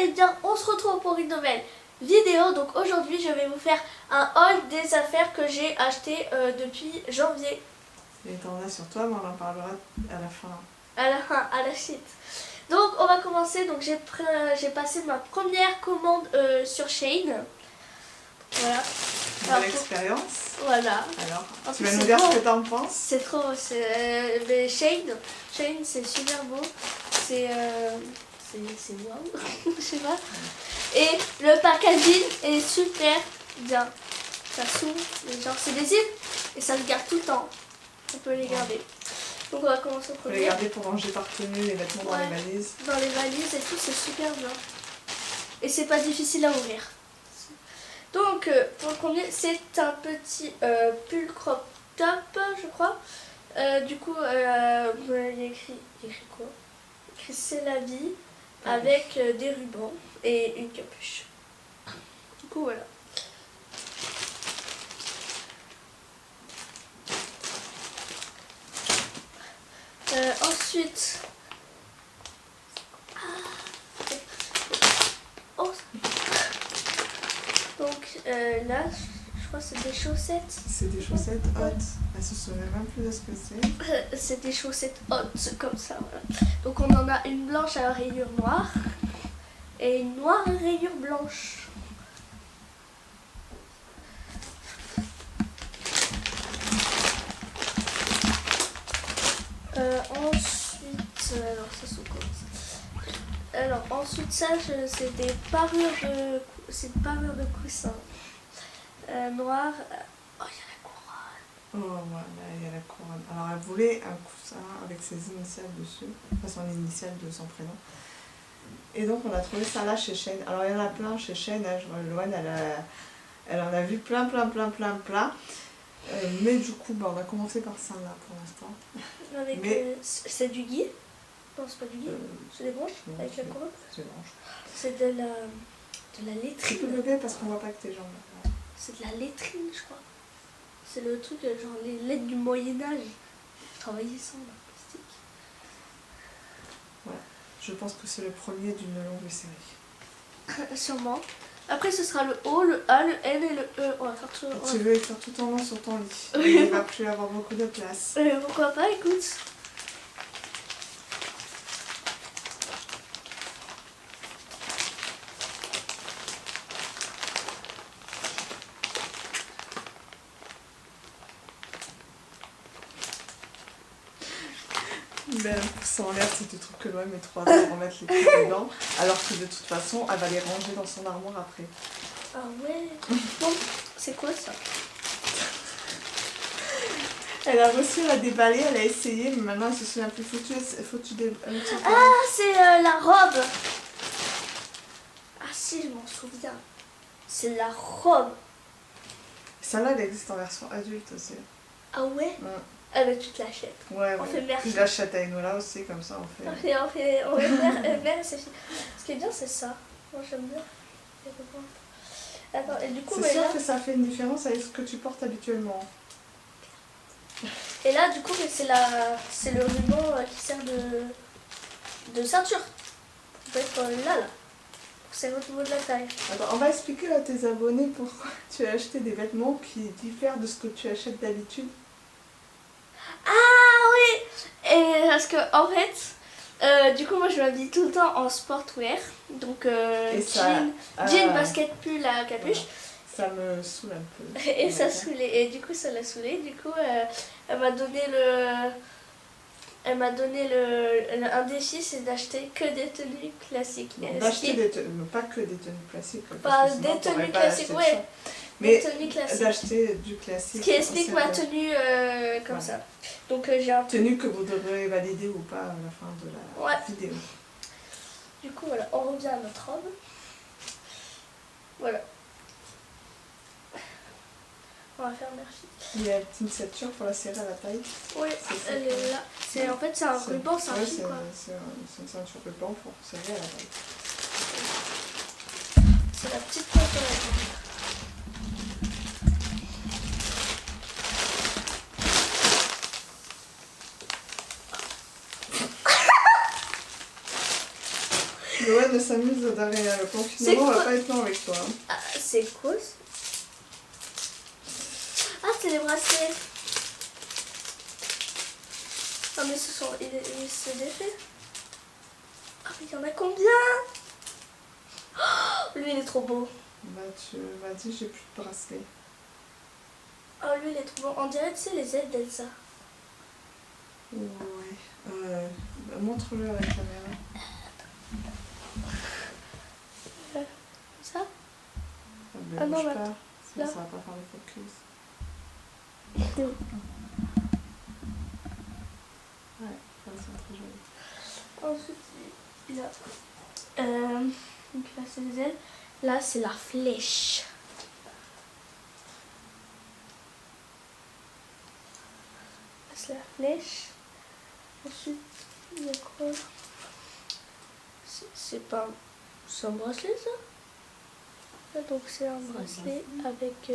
allez bien, on se retrouve pour une nouvelle vidéo. Donc aujourd'hui je vais vous faire un haul des affaires que j'ai achetées depuis janvier. Et t'en as sur toi, mais on en parlera à la fin. À la suite. Donc on va commencer, donc j'ai passé ma première commande sur Shein. Voilà. Belle expérience. Voilà. Alors, En tu plus, vas nous c'est dire beau. ce que t'en penses. C'est trop, mais Shein c'est super beau. C'est waouh, je sais pas. Et le packaging est super bien. Ça s'ouvre, genre c'est des zips et ça se garde tout le temps. On peut les garder. Donc on va commencer au On peut les premier. garder pour ranger par tenue les vêtements dans les valises. Dans les valises et tout, c'est super bien. Et c'est pas difficile à ouvrir. Donc pour le premier, c'est un petit pull crop top, je crois. Du coup, il y a écrit quoi? Écrit c'est la vie avec des rubans et une capuche. Du coup, voilà. Ensuite, donc là, je crois que c'est des chaussettes. C'est des chaussettes hautes. Elle se souvient même plus de ce que c'est. C'est des chaussettes hautes, comme ça, voilà. Donc on en a une blanche à rayures noires et une noire à rayures blanches. Ensuite, alors ça sous quoi ça? Alors ensuite ça, c'est des parures de coussins noires. Oh, il y a la couronne. Oh, voilà, il y a la couronne. Alors, elle voulait un coussin avec ses initiales dessus. Enfin, son initiale de son prénom. Et donc, on a trouvé ça là chez Shein. Alors, il y en a plein chez Shein. Hein. Loane, elle en a vu plein. Mais du coup, on va commencer par ça là pour l'instant. Avec c'est du gui? Non, c'est pas du gui. C'est des branches non, avec la couronne. C'est branche. C'est de la Tu peux lettrine. lever parce qu'on voit pas que tes jambes. C'est de la lettrine, je crois. C'est le truc genre les lettres du Moyen-Âge. Je travaillais sans la plastique. Voilà. Je pense que c'est le premier d'une longue série. Sûrement. Après, ce sera le O, le A, le N et le E. On va faire tout. Tu veux écrire tout ton nom sur ton lit. Oui. Il ne va plus avoir beaucoup de place. Pourquoi pas, écoute. Mais elle pousse en l'air si tu trouves que l'OM met 3 heures à remettre les trucs dedans, alors que de toute façon, elle va les ranger dans son armoire après. Ah ouais. Bon, c'est quoi ça? Elle a reçu, elle a déballé, elle a essayé, mais maintenant elle se souvient plus. Faut-tu Ah, c'est la robe. Ah si, je m'en souviens. C'est la robe. Celle-là, elle existe en version adulte aussi. Ah ouais? Ouais. Ah bah tu te l'achètes. Ouais, On fait merci. Je l'achète à Enola aussi, comme ça on fait. On fait mère et sa fille. Ce qui est bien, c'est ça. Moi j'aime bien. Attends, et du coup, C'est sûr là... que ça fait une différence avec ce que tu portes habituellement. Et là, du coup, c'est le ruban qui sert de ceinture. Ça peut être là. C'est au niveau de la taille. Attends, on va expliquer à tes abonnés pourquoi tu as acheté des vêtements qui diffèrent de ce que tu achètes d'habitude. Ah oui. Et parce que en fait, du coup, moi je m'habille tout le temps en sportwear. Donc jean, basket, pull à capuche. Ça me saoule un peu. Et ça saoulait. Et du coup, ça l'a saoulé. Du coup, elle m'a donné un défi, c'est d'acheter que des tenues classiques. D'acheter des tenues, pas que des tenues classiques. Pas des tenues classiques, ouais. Mais d'acheter du classique. Ce qui explique ma tenue comme ça. Donc j'ai un tenue que vous devrez valider ou pas à la fin de la vidéo. Du coup, voilà, on revient à notre robe. Voilà. On va faire merci. Il y a une petite ceinture pour la serrer à la taille. Oui, elle est là. En fait, c'est un ruban, c'est un fil, quoi. C'est une ceinture ruban pour serrer à la taille. C'est la petite pointe à la taille. Loane Loane s'amuse derrière le confinement, on va pas être long avec toi. Hein. Ah, c'est quoi ça? Ah, c'est les bracelets. Ah, mais ce sont... c'est défait. Ah, mais il y en a combien? Oh, lui, il est trop beau. Bah, tu m'as dit, j'ai plus de bracelet. Oh, lui, il est trop beau. On dirait, tu sais, les ailes d'Elsa. Ouais. Bah, montre-le à la caméra. Ça? Ah non, bouge là. pas. Sinon, Là. ça va pas faire le focus. Ouais, c'est très joli. Ensuite, il a... donc là, c'est les ailes. Là, c'est la flèche. Là, c'est la flèche. Ensuite, il y a quoi? C'est pas... C'est un bracelet, ça? Là, donc, c'est un bracelet avec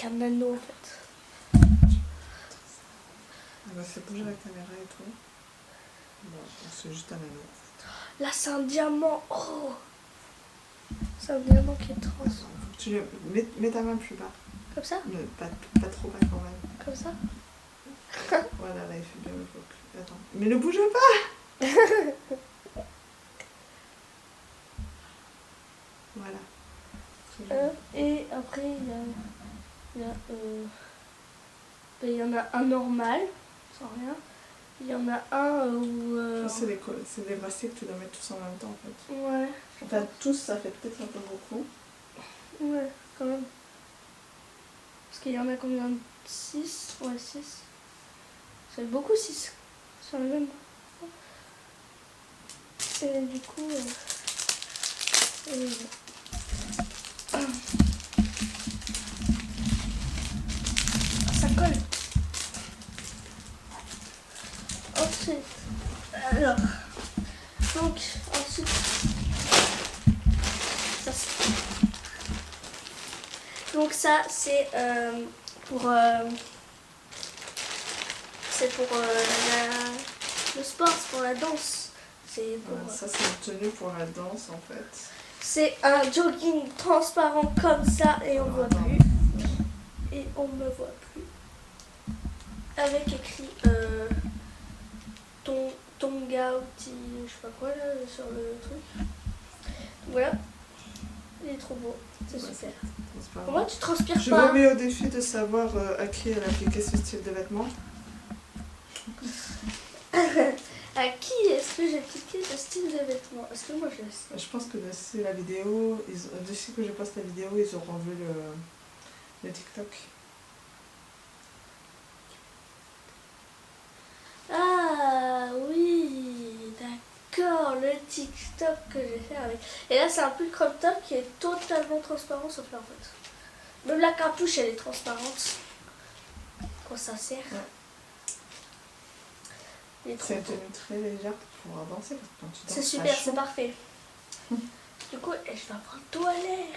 un anneau, en fait. On va faire bouger la caméra et tout. Bon, c'est juste un anneau. Là, c'est un diamant. Oh! C'est un diamant qui est trans. Faut que tu mets ta main plus bas. Comme ça? Pas trop bas quand même. Comme ça? Voilà, là il fait bien le focus. Attends. Mais ne bouge pas! Voilà. Et après, il y en a un normal, sans rien. Il y en a un où... C'est des bracelets que tu dois mettre tous en même temps en fait. Ouais. Enfin, tous, ça fait peut-être un peu beaucoup. Ouais, quand même. Parce qu'il y en a combien? 6? Ouais, 6. Ça fait beaucoup 6. Sur le même. Et du coup... ça colle. Ensuite... Alors... Donc, ensuite... Ça, donc ça, c'est pour... c'est pour le sport, c'est pour la danse. C'est pour... Ça, c'est une tenue pour la danse en fait. C'est un jogging transparent comme ça et on voit plus. Et on me voit plus. Avec écrit Tonga outil, je sais pas quoi là, sur le truc. Voilà. Il est trop beau. C'est super. Comment tu transpires Je pas? me mets au défi de savoir à qui elle a appliqué ce style de vêtements. À qui est-ce que j'ai piqué ce style de vêtements? Est-ce que moi je le sais? Je pense que d'ici la vidéo, d'ici que je poste la vidéo, ils auront vu le TikTok. Ah oui, d'accord, le TikTok que j'ai fait avec. Et là c'est un pull crop top qui est totalement transparent sauf là en fait. Même la capuche elle est transparente. Quand ça sert. Ouais. C'est une tenue très légère pour pouvoir danser. C'est super, c'est parfait. Du coup, je vais prendre tout à l'air.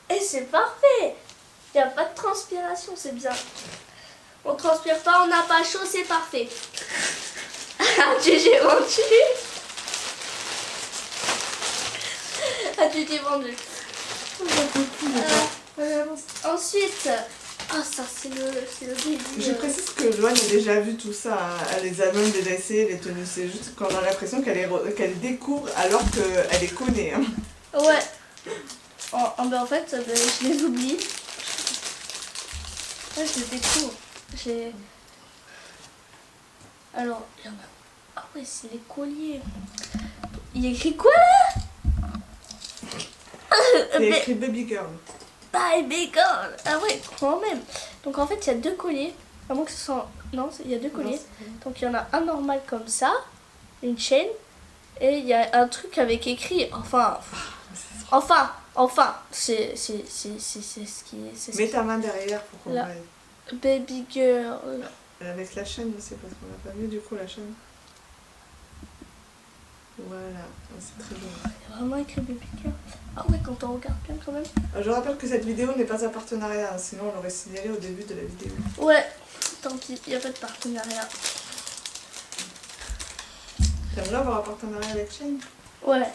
Et c'est parfait. Il n'y a pas de transpiration, c'est bien. On transpire pas, on n'a pas chaud, c'est parfait. Ah, j'ai vendu. Ah, tu t'es vendu. Ensuite, ah ça c'est le baby. Je précise que Loane a déjà vu tout ça, hein. Elle les a même déjà essayé, les tenues. C'est juste qu'on a l'impression qu'elle découvre alors qu'elle les connaît. Hein. Ouais. Ben en fait, je les oublie. Ouais, je les découvre. Alors, il y en a... Ah ouais, c'est les colliers. Il y a écrit quoi là? Il y a écrit Baby Girl. Baby Girl. Ah ouais, quand même. Donc en fait, il y a deux colliers. À moins que ce soit... Non, il y a deux colliers. Donc il y en a un normal comme ça, une chaîne. Et il y a un truc avec écrit... Enfin, c'est ce qui est... Mets ta main derrière pour qu'on voit. Baby Girl. Avec la chaîne, c'est parce qu'on n'a pas vu du coup la chaîne. Voilà, c'est très bien. Il y a vraiment écrit Baby Girl. Ah ouais, quand on regarde bien quand même. Je rappelle que cette vidéo n'est pas un partenariat, hein, sinon on l'aurait signalé au début de la vidéo. Ouais, tant pis, il n'y a pas de partenariat. T'aimerais avoir un partenariat avec Shein? Ouais.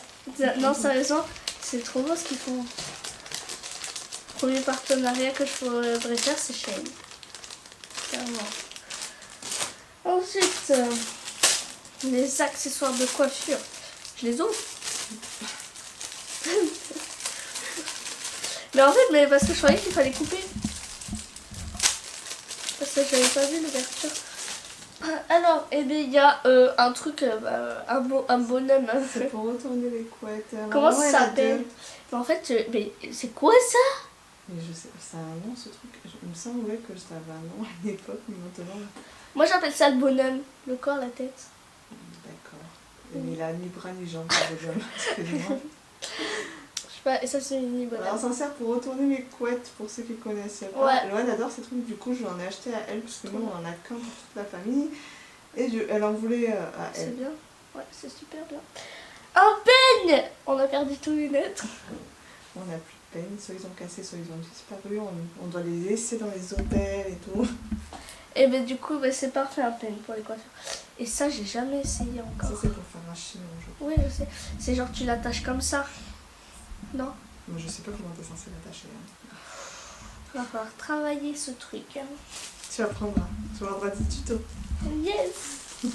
Non, sérieusement, c'est trop beau ce qu'ils font. Le premier partenariat que je pourrais faire, c'est Shein. Clairement. Ensuite, les accessoires de coiffure. Je les ouvre. Mais en fait, parce que je croyais qu'il fallait couper. Parce que j'avais pas vu l'ouverture. Alors, eh bien, il y a un truc, un bonhomme. C'est pour retourner les couettes. Comment ça s'appelle? Mais en fait, mais c'est quoi ça? Mais je sais, ça a un nom ce truc. Il me semblait que ça avait un nom à l'époque, mais maintenant. Moi j'appelle ça le bonhomme. Le corps, la tête. D'accord. Mais il a ni bras ni jambes, le bonhomme. Excusez-moi. Je sais pas, et ça c'est une bonhomme. Alors, ça sert pour retourner les couettes, pour ceux qui connaissent pas. Ouais. Loane adore ces trucs, du coup, je lui en ai acheté à elle, parce que nous, on en a qu'un pour toute la famille. Et elle en voulait à elle. C'est bien. Ouais, c'est super bien. Un peigne! On a perdu tous les lettres. On n'a plus de peine, soit ils ont cassé, soit ils ont disparu. On doit les laisser dans les hôtels et tout. Et ben du coup, c'est parfait un peigne pour les coiffures. Et ça, j'ai jamais essayé encore. Ça, c'est pour faire un chignon, je crois. Oui, je sais. C'est genre tu l'attaches comme ça. Non? Moi, je sais pas comment t'es censé l'attacher. Hein. Il va falloir travailler ce truc. Hein. Tu apprendras. Tu auras des tutos. Yes!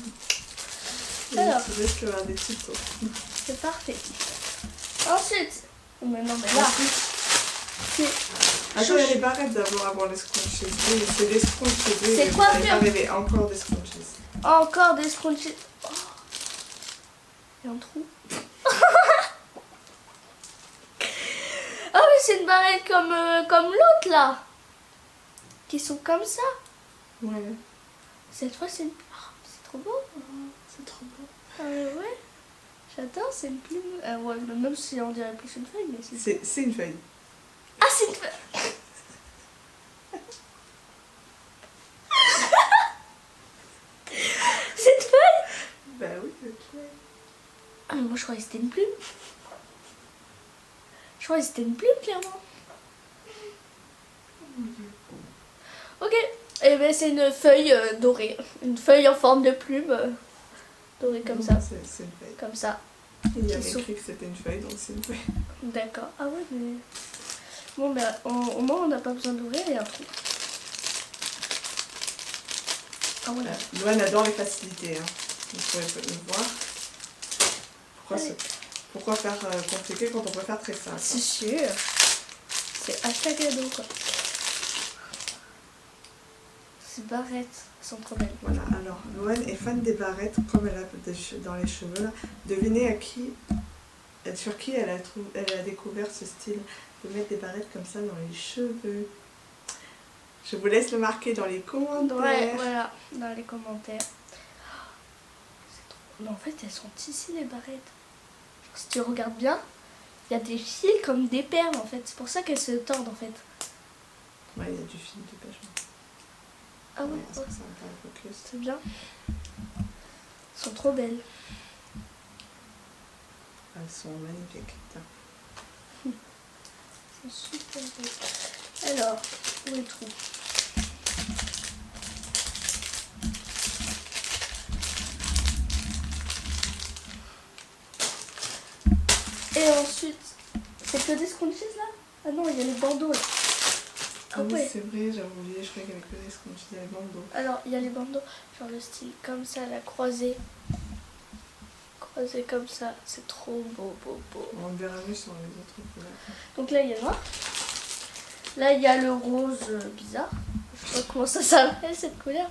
Alors. Tu risques d'avoir des tutos. C'est parfait. Ensuite, mais non, mais là, c'est. Attends, il y a les barrettes d'abord avant les scrunchies. Oui, c'est des scrunchies. Oui, C'est quoi, pas rêvé. Encore des scrunchies. Encore des scrunchies. Oh. Il y a un trou. Ah mais c'est une barrette comme l'autre là. Qui sont comme ça. Ouais. Cette fois c'est une... Oh, c'est trop beau. C'est trop beau. Ah ouais. J'adore, c'est une plume. Ouais, même si on dirait plus une feuille, mais c'est une feuille. Ah, c'est une feuille. C'est une feuille. Bah oui, c'est une feuille. Ah mais moi je croyais que c'était une plume. Je croyais que c'était une plume, clairement. Ok. Et ben c'est une feuille dorée. Une feuille en forme de plume dorée comme ça. C'est une feuille. Comme ça. Il y avait écrit que c'était une feuille, donc c'est une feuille. D'accord. Ah ouais, mais... Bon, ben au moins on n'a pas besoin d'ouvrir, il y a un trou. Ah ouais. Loane adore les facilités. Hein. Vous pouvez le voir. Pourquoi faire compliqué quand on peut faire très simple? C'est sûr. C'est hashtag cadeau quoi. Ces barrettes sont trop belles. Voilà, alors Loane est fan des barrettes comme elle a dans les cheveux là. Devinez sur qui elle a découvert ce style de mettre des barrettes comme ça dans les cheveux. Je vous laisse le marquer dans les commentaires. Ouais, voilà, dans les commentaires. Mais en fait, elles sont ici les barrettes. Si tu regardes bien, il y a des fils comme des perles en fait. C'est pour ça qu'elles se tordent en fait. Ouais, il y a du fil de pêche. Ah ouais, Est-ce que ça va faire le focus? c'est bien. Elles sont trop belles. Elles sont magnifiques. Tiens. Elles sont super belles. Alors, où est le trou? Et ensuite, c'est que des scrunchies là? Ah non, il y a les bandeaux là. Ah oui, ouais. C'est vrai, j'avais oublié, je croyais qu'il y avait que des scrunchies, il y a les bandeaux. Alors, il y a les bandeaux, genre le style comme ça, la croisée. Croisée comme ça, c'est trop beau, beau, beau. On le verra mieux sur les autres couleurs. Donc là, il y a le noir. Là, il y a le rose bizarre. Je sais pas comment ça s'appelle cette couleur.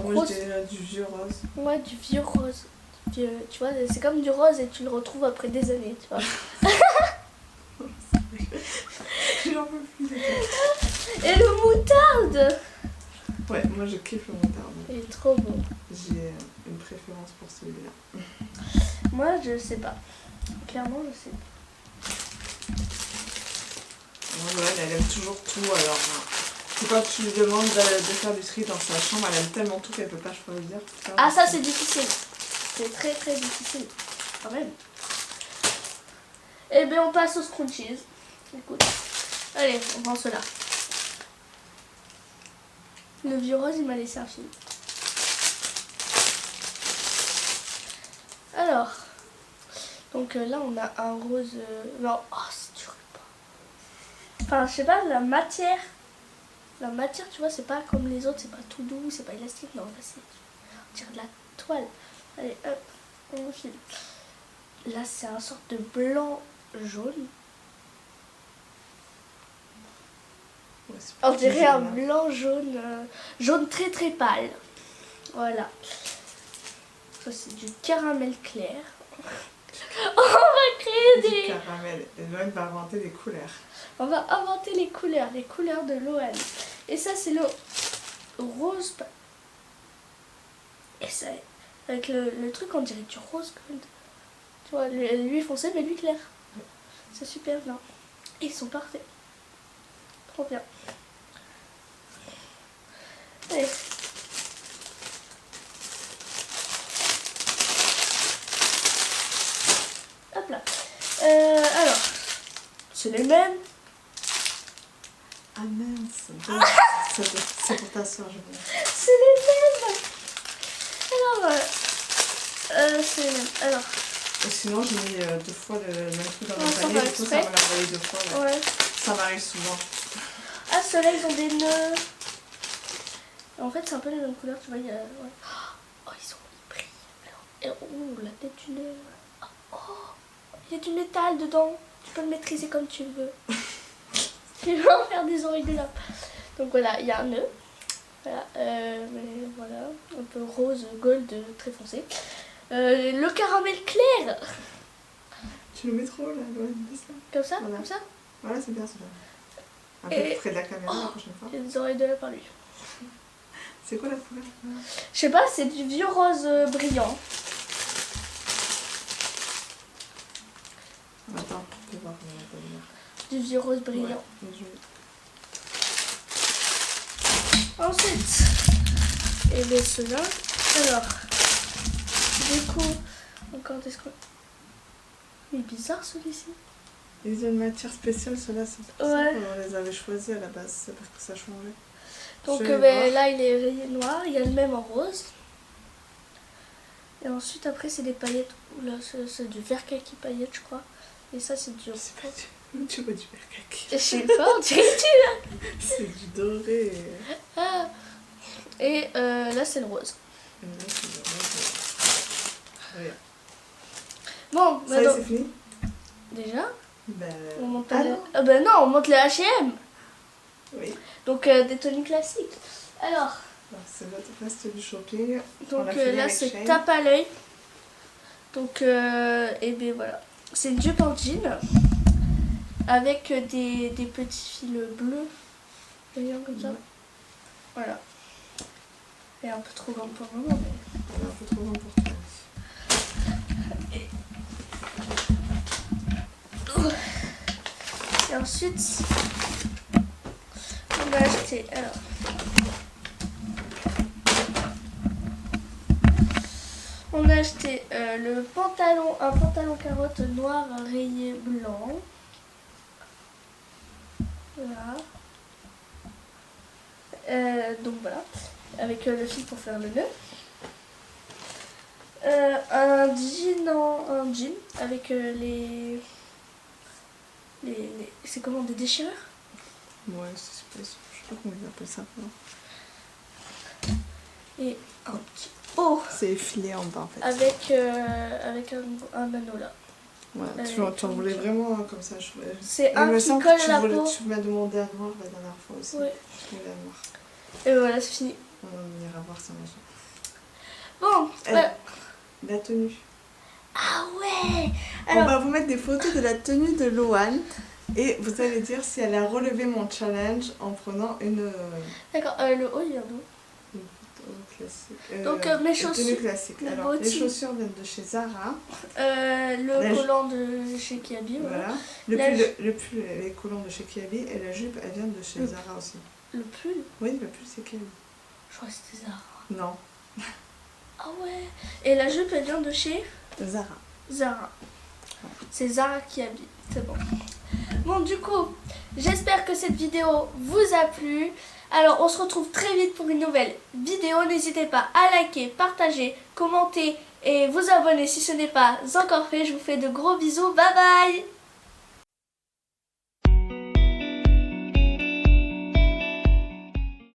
Moi, je dirais du vieux rose. Ouais, du vieux rose. Tu vois, c'est comme du rose et tu le retrouves après des années, tu vois. J'en peux plus. Et le moutarde. Ouais, moi je kiffe le moutarde. Il est trop beau. J'ai une préférence pour celui-là. Moi, je sais pas. Clairement, je sais pas. Voilà, elle aime toujours tout, alors quand tu lui demandes de faire du tri dans sa chambre, elle aime tellement tout qu'elle peut pas choisir. Ah, ça c'est difficile. C'est très très difficile. Quand même. Eh bien, on passe aux scrunchies. Écoute. Allez, on prend cela. Le vieux rose, il m'a laissé un film. Alors, donc là on a un rose. Non, oh, c'est dur pas. Enfin, je sais pas, la matière. La matière, tu vois, c'est pas comme les autres, c'est pas tout doux, c'est pas élastique. Non, là c'est. On dirait de la toile. Allez, hop, on file. Là, c'est un sorte de blanc jaune. Ouais, c'est On plutôt dirait un jaune, hein. blanc jaune, jaune très très pâle. Voilà. Ça, c'est du caramel clair. On va créer Du des. caramel. Et Loane va inventer des couleurs. On va inventer les couleurs de Loane. Et ça, c'est le rose. Et ça, avec le truc, on dirait du rose gold. Tu vois, lui foncé, mais lui clair. C'est super bien. Et ils sont parfaits. Trop bien. Allez. Hop là. Alors, c'est les mêmes. Ah mince. C'est pour ta soeur, je pense. C'est les mêmes. Alors, c'est les mêmes. Alors, Et sinon, j'ai mis 2 fois le même truc dans Ouais, mon sans panier. faire Du coup, ça exprès. va l'envoyer 2 fois. Ouais. ouais. Ça m'arrive souvent. Ah, ceux-là, ils ont des nœuds. En fait, c'est un peu les mêmes couleurs, tu vois. Il y a, ouais. Oh, ils sont pris. Alors, oh, la tête du nœud. Oh, il y a du métal dedans. Tu peux le maîtriser comme tu veux. Tu peux en faire des oreilles de lapin. Donc voilà, il y a un nœud. Voilà, mais voilà, un peu rose, gold, très foncé. Le caramel clair. Tu le mets trop là, Loane, dis ça. Comme ça, Voilà. comme ça. Voilà, c'est bien, c'est bien. Un peu Et- plus près de la caméra la prochaine fois. Il y a des oreilles de lapin, lui. C'est quoi la couleur? Je sais pas, c'est du vieux rose brillant. Attends, on peut voir comment on va venir. Du vieux rose brillant. Ouais, je- Ensuite, et bien ceux-là. Alors, du coup, encore des screws. Il est bizarre celui-ci. Ils ont une matière spéciale, ceux-là, c'est pour ça Ouais. qu'on les avait choisis à la base, c'est parce que ça changeait. Donc Je vais ben, voir. là, il est rayé noir. Il y a le même en rose. Et ensuite, après, c'est des paillettes. Oula, c'est du vert kaki paillettes, je crois. Et ça, c'est du. C'est pas tu vois du vert kaki. Je sais pas, on dirait du. C'est du doré. Ah. Et là, c'est le rose. Et là, c'est du rose. Regarde. Bon, Ça y est, maintenant. c'est fini? Déjà, Ben... on monte Ah les... non. Ah ben non, on monte les H&M. Oui. Donc des tenues classiques. Alors, C'est notre reste du shopping. donc On a fini là, avec c'est Shane. tape à l'œil. Donc, et ben voilà. C'est une jupe en jean avec des petits fils bleus. Voyons comme ça. Ouais. Voilà. Elle est un peu trop grande pour le moment, mais... Elle est un peu trop grande pour toi. Et ensuite, on a acheté. Alors, on a acheté le pantalon, un pantalon carotte noir rayé blanc. Voilà. Donc voilà, avec le fil pour faire le nœud. Un jean avec c'est comment, des déchirures? Ouais, c'est pas, je sais pas comment ils appellent ça. Et un petit haut C'est effilé en bas en fait. avec un anneau là. Ouais, avec tu en voulais vraiment un comme ça. C'est Il un me qui semble colle que à la peau. tu m'as demandé à noir la dernière fois aussi. Ouais. Tu voulais à noir. Et voilà, c'est fini. On ira voir ça machin. Bon, La tenue. ah ouais. On Alors, va vous mettre des photos de la tenue de Loane et vous allez dire si elle a relevé mon challenge en prenant une d'accord, le haut il vient d'où? photo classique. Donc, mes une chaussures- tenue classique. mes Alors, les bottines. chaussures viennent de chez Zara. Le La- collant de chez Kiabi, voilà. Voilà. Le pull, les collants de chez Kiabi et la jupe, elle vient de chez Le- Zara aussi. Le pull, Oui, le pull, c'est Kiabi. je crois que c'était Zara. Non, Ah ouais. Et la jupe elle vient de chez Zara. Zara. C'est Zara qui habille, c'est bon. Bon, du coup, j'espère que cette vidéo vous a plu. Alors, on se retrouve très vite pour une nouvelle vidéo. N'hésitez pas à liker, partager, commenter et vous abonner si ce n'est pas encore fait. Je vous fais de gros bisous. Bye bye!